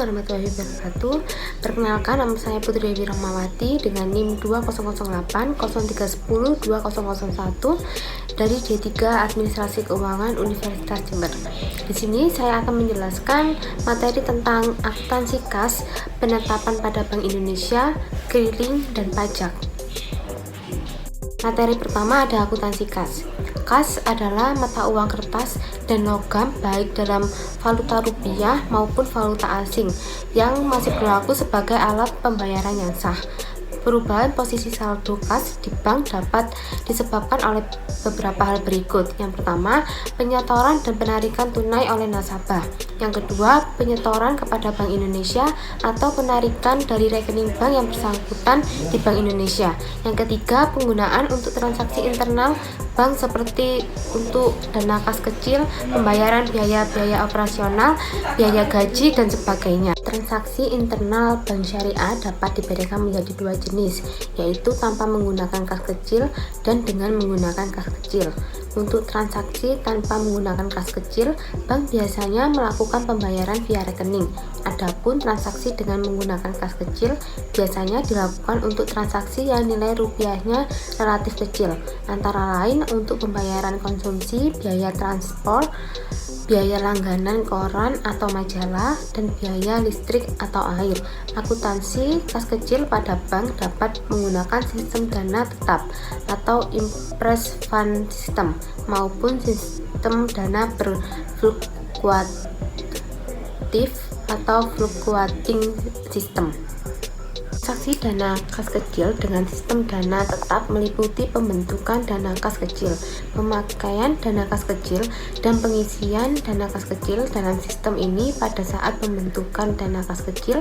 warahmatullahi wabarakatuh. Perkenalkan, nama saya Putri Dewi Rahmawati dengan NIM 2008 0310 2001 dari D3 Administrasi Keuangan Universitas Jember. Di sini saya akan menjelaskan materi tentang akuntansi kas, penetapan pada Bank Indonesia, keliling, dan pajak. Materi pertama ada akuntansi kas. Kas adalah mata uang kertas dan logam baik dalam valuta rupiah maupun valuta asing yang masih berlaku sebagai alat pembayaran yang sah. Perubahan posisi saldo kas di bank dapat disebabkan oleh beberapa hal berikut. Yang pertama, penyetoran dan penarikan tunai oleh nasabah. Yang kedua, penyetoran kepada Bank Indonesia atau penarikan dari rekening bank yang bersangkutan di Bank Indonesia. Yang ketiga, penggunaan untuk transaksi internal bank seperti untuk dana kas kecil, pembayaran biaya-biaya operasional, biaya gaji, dan sebagainya. Transaksi internal bank syariah dapat dibedakan menjadi dua jenis, yaitu tanpa menggunakan kas kecil dan dengan menggunakan kas kecil. Untuk transaksi tanpa menggunakan kas kecil, bank biasanya melakukan pembayaran via rekening. Adapun transaksi dengan menggunakan kas kecil biasanya dilakukan untuk transaksi yang nilai rupiahnya relatif kecil, antara lain untuk pembayaran konsumsi, biaya transport, biaya langganan koran atau majalah, dan biaya listrik atau air. Akuntansi kas kecil pada bank dapat menggunakan sistem dana tetap atau impress fund system maupun sistem dana berfluktuatif atau fluctuating system. Transaksi dana kas kecil dengan sistem dana tetap meliputi pembentukan dana kas kecil, pemakaian dana kas kecil, dan pengisian dana kas kecil. Dalam sistem ini, pada saat pembentukan dana kas kecil,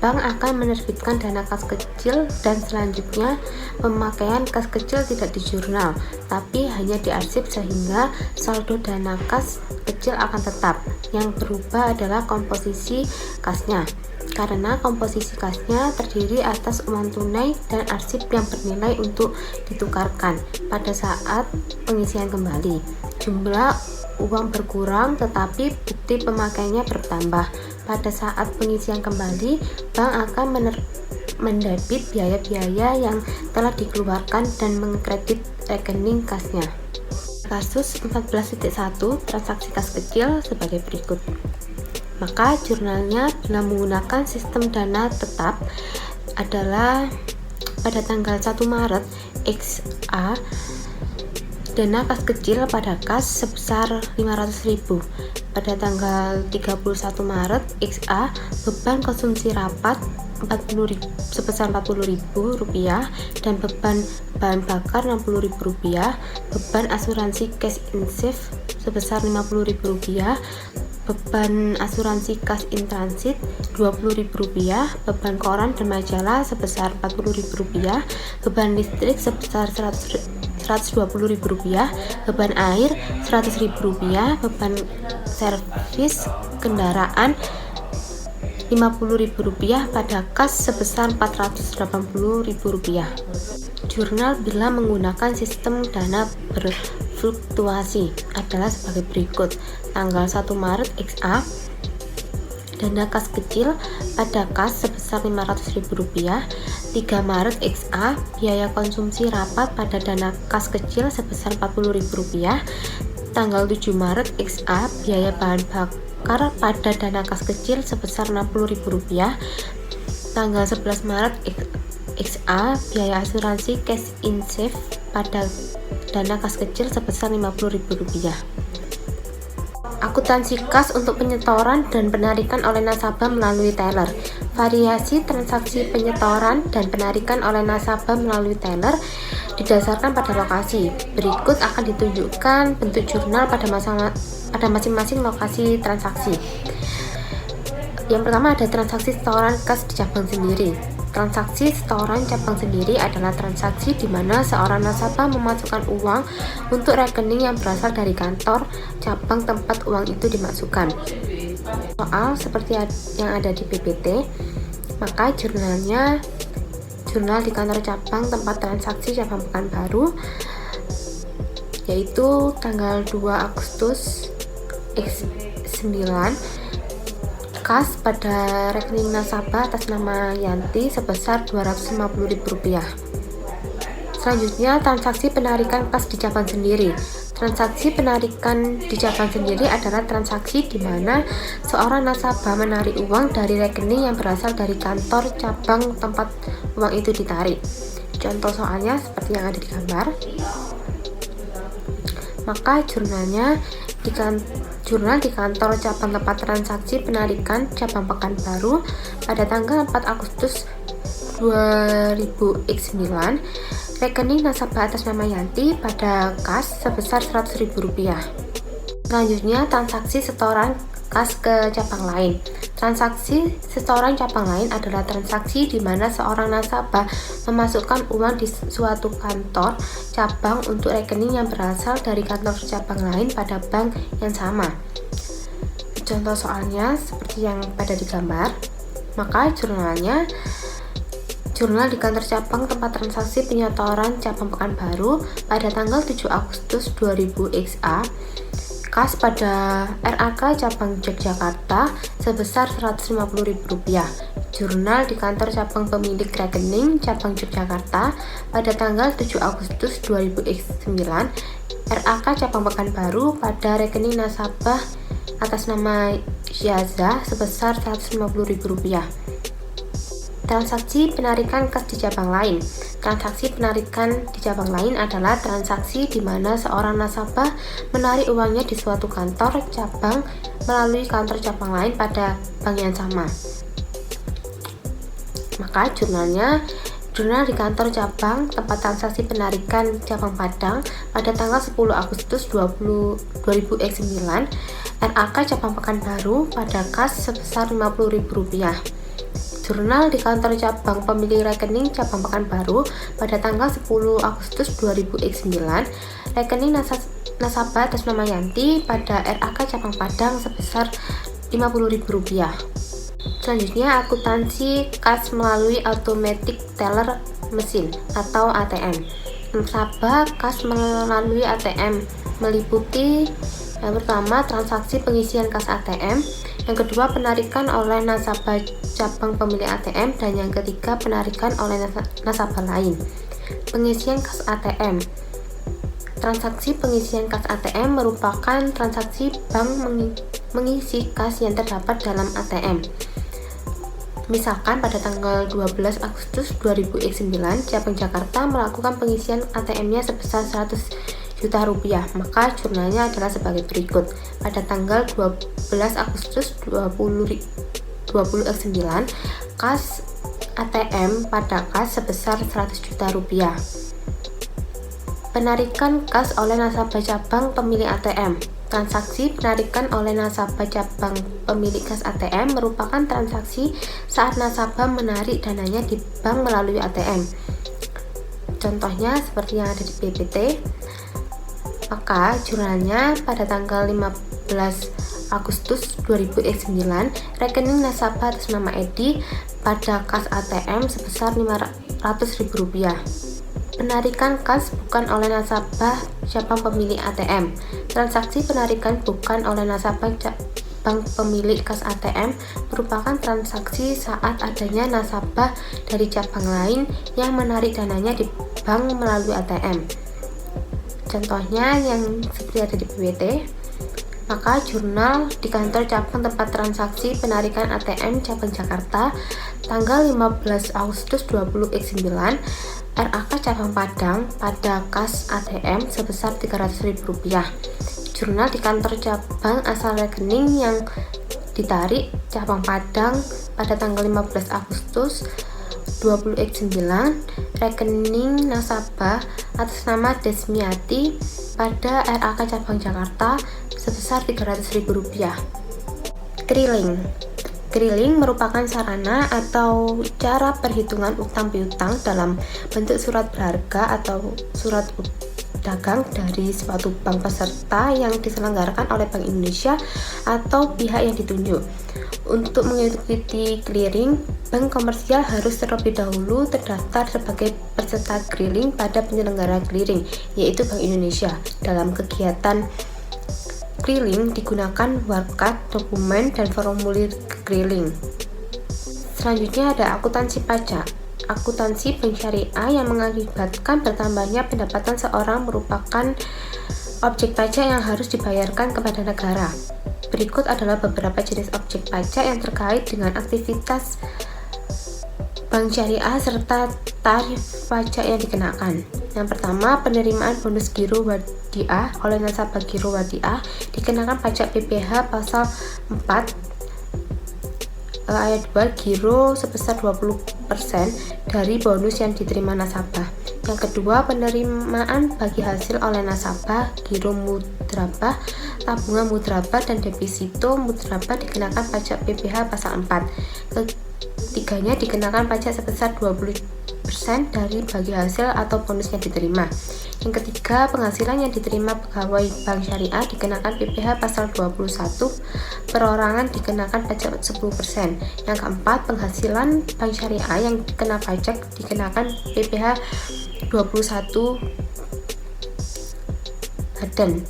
bank akan menerbitkan dana kas kecil dan selanjutnya pemakaian kas kecil tidak di jurnal, tapi hanya diarsip sehingga saldo dana kas kecil akan tetap. Yang berubah adalah komposisi kasnya, karena komposisi kasnya terdiri atas uang tunai dan arsip yang bernilai untuk ditukarkan pada saat pengisian kembali. Jumlah uang berkurang tetapi bukti pemakaiannya bertambah. Pada saat pengisian kembali, bank akan mendebit biaya-biaya yang telah dikeluarkan dan mengkredit rekening kasnya. Kasus 14.1 transaksi kas kecil sebagai berikut. Maka jurnalnya bila menggunakan sistem dana tetap adalah pada tanggal 1 Maret XA dana kas kecil pada kas sebesar 500.000. Pada tanggal 31 Maret XA beban konsumsi rapat sebesar Rp40.000 dan beban bahan bakar Rp60.000, beban asuransi cash in safe sebesar Rp50.000, beban asuransi kas in transit Rp20.000, beban koran dan majalah sebesar Rp40.000, beban listrik sebesar Rp120.000, beban air Rp100.000, beban servis kendaraan Rp50.000 pada kas sebesar Rp480.000. Jurnal bila menggunakan sistem dana berfluktuasi adalah sebagai berikut. Tanggal 1 Maret XA dana kas kecil pada kas sebesar Rp500.000. 3 Maret XA biaya konsumsi rapat pada dana kas kecil sebesar Rp40.000. Tanggal 7 Maret XA biaya bahan bakar pada dana kas kecil sebesar Rp60.000. Tanggal 11 Maret XA biaya asuransi cash in safe pada dana kas kecil sebesar Rp50.000. Akuntansi kas untuk penyetoran dan penarikan oleh nasabah melalui teller. Variasi transaksi penyetoran dan penarikan oleh nasabah melalui teller didasarkan pada lokasi. Berikut akan ditunjukkan bentuk jurnal pada masing-masing lokasi transaksi. Yang pertama ada transaksi setoran kas di cabang sendiri. Transaksi setoran cabang sendiri adalah transaksi di mana seorang nasabah memasukkan uang untuk rekening yang berasal dari kantor cabang tempat uang itu dimasukkan. Soal seperti yang ada di PPT, maka jurnal di kantor cabang tempat transaksi cabang Pekanbaru, yaitu tanggal 2 Agustus X9 Kas pada rekening nasabah atas nama Yanti sebesar Rp250.000. Selanjutnya, transaksi penarikan kas di cabang sendiri. Transaksi penarikan di cabang sendiri adalah transaksi di mana seorang nasabah menarik uang dari rekening yang berasal dari kantor cabang tempat uang itu ditarik. Contoh soalnya seperti yang ada di gambar. Maka jurnal di kantor cabang tempat transaksi penarikan cabang Pekanbaru pada tanggal 4 Agustus 2000X9, rekening nasabah atas nama Yanti pada kas sebesar Rp100.000. Selanjutnya, transaksi setoran kas ke cabang lain. Transaksi setoran cabang lain adalah transaksi di mana seorang nasabah memasukkan uang di suatu kantor cabang untuk rekening yang berasal dari kantor cabang lain pada bank yang sama. Contoh soalnya seperti yang pada di gambar. Maka jurnal di kantor cabang tempat transaksi penyetoran cabang Pekanbaru pada tanggal 7 Agustus 2000XA, kas pada RAK cabang Yogyakarta sebesar Rp150.000. Jurnal di kantor cabang pemilik rekening cabang Yogyakarta pada tanggal 7 Agustus 2009, RAK cabang Pekanbaru pada rekening nasabah atas nama Syaza sebesar Rp150.000. Transaksi penarikan kas di cabang lain. Transaksi penarikan di cabang lain adalah transaksi di mana seorang nasabah menarik uangnya di suatu kantor cabang melalui kantor cabang lain pada bank yang sama. Maka jurnal di kantor cabang tempat transaksi penarikan cabang Padang pada tanggal 10 Agustus 2000X9, RAK cabang Pekanbaru pada kas sebesar Rp50.000. Jurnal di kantor cabang pemilik rekening cabang Pekanbaru pada tanggal 10 Agustus 2000X9, rekening nasabah atas nama Yanti pada RAK cabang Padang sebesar Rp50.000. Selanjutnya, akuntansi kas melalui automatic teller machine atau ATM. Nasabah kas melalui ATM meliputi yang pertama, transaksi pengisian kas ATM, yang kedua, penarikan oleh nasabah cabang pemilik ATM, dan yang ketiga, penarikan oleh nasabah lain. Pengisian kas ATM. Transaksi pengisian kas ATM merupakan transaksi bank mengisi kas yang terdapat dalam ATM. Misalkan pada tanggal 12 Agustus 2009, cabang Jakarta melakukan pengisian ATM-nya sebesar Rp100.000.000, maka jurnalnya adalah sebagai berikut. Pada tanggal 12 Agustus 2009, kas ATM pada kas sebesar Rp100.000.000. Penarikan kas oleh nasabah cabang pemilik ATM. Transaksi penarikan oleh nasabah cabang pemilik kas ATM merupakan transaksi saat nasabah menarik dananya di bank melalui ATM. Contohnya seperti yang ada di PPT. Maka jurnalnya pada tanggal 15 Agustus 2009, rekening nasabah atas nama Edi pada kas ATM sebesar Rp500.000. Penarikan kas bukan oleh nasabah cabang pemilik ATM. Transaksi penarikan bukan oleh nasabah cabang pemilik kas ATM merupakan transaksi saat adanya nasabah dari cabang lain yang menarik dananya di bank melalui ATM. Contohnya yang seperti ada di PPT. Maka jurnal di kantor cabang tempat transaksi penarikan ATM cabang Jakarta tanggal 15 Agustus 20X9, RAK cabang Padang pada kas ATM sebesar Rp300.000. Jurnal di kantor cabang asal rekening yang ditarik cabang Padang pada tanggal 15 Agustus 20X9, rekening nasabah atas nama Desmiati pada RAK cabang Jakarta sebesar Rp300.000. Keriling merupakan sarana atau cara perhitungan utang piutang dalam bentuk surat berharga atau surat dagang dari suatu bank peserta yang diselenggarakan oleh Bank Indonesia atau pihak yang ditunjuk. Untuk mengikuti clearing, bank komersial harus terlebih dahulu terdaftar sebagai peserta clearing pada penyelenggara clearing, yaitu Bank Indonesia. Dalam kegiatan clearing digunakan warkat, dokumen, dan formulir Grilling. Selanjutnya ada akuntansi pajak. Akuntansi bank syariah yang mengakibatkan bertambahnya pendapatan seorang merupakan objek pajak yang harus dibayarkan kepada negara. Berikut adalah beberapa jenis objek pajak yang terkait dengan aktivitas bank syariah serta tarif pajak yang dikenakan. Yang pertama, penerimaan bonus giro wadiah oleh nasabah giro wadiah dikenakan pajak PPh pasal 4 ayat 2 giro sebesar 20% dari bonus yang diterima nasabah. Yang kedua, penerimaan bagi hasil oleh nasabah, giro mudrabah, tabungan mudrabah, dan deposito mudrabah dikenakan pajak PPh pasal 4. Ketiganya dikenakan pajak sebesar 20% dari bagi hasil atau bonus yang diterima. Yang ketiga, penghasilan yang diterima pegawai bank syariah dikenakan PPh pasal 21, perorangan dikenakan pajak 10%. Yang keempat, penghasilan bank syariah yang dikena pajak dikenakan PPh 21 dan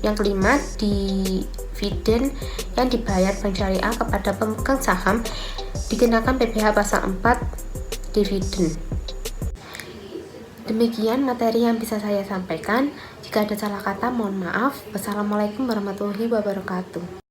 yang kelima, dividen yang dibayar bank syariah kepada pemegang saham dikenakan PPh pasal 4 dividen. Demikian materi yang bisa saya sampaikan. Jika ada salah kata, mohon maaf. Wassalamualaikum warahmatullahi wabarakatuh.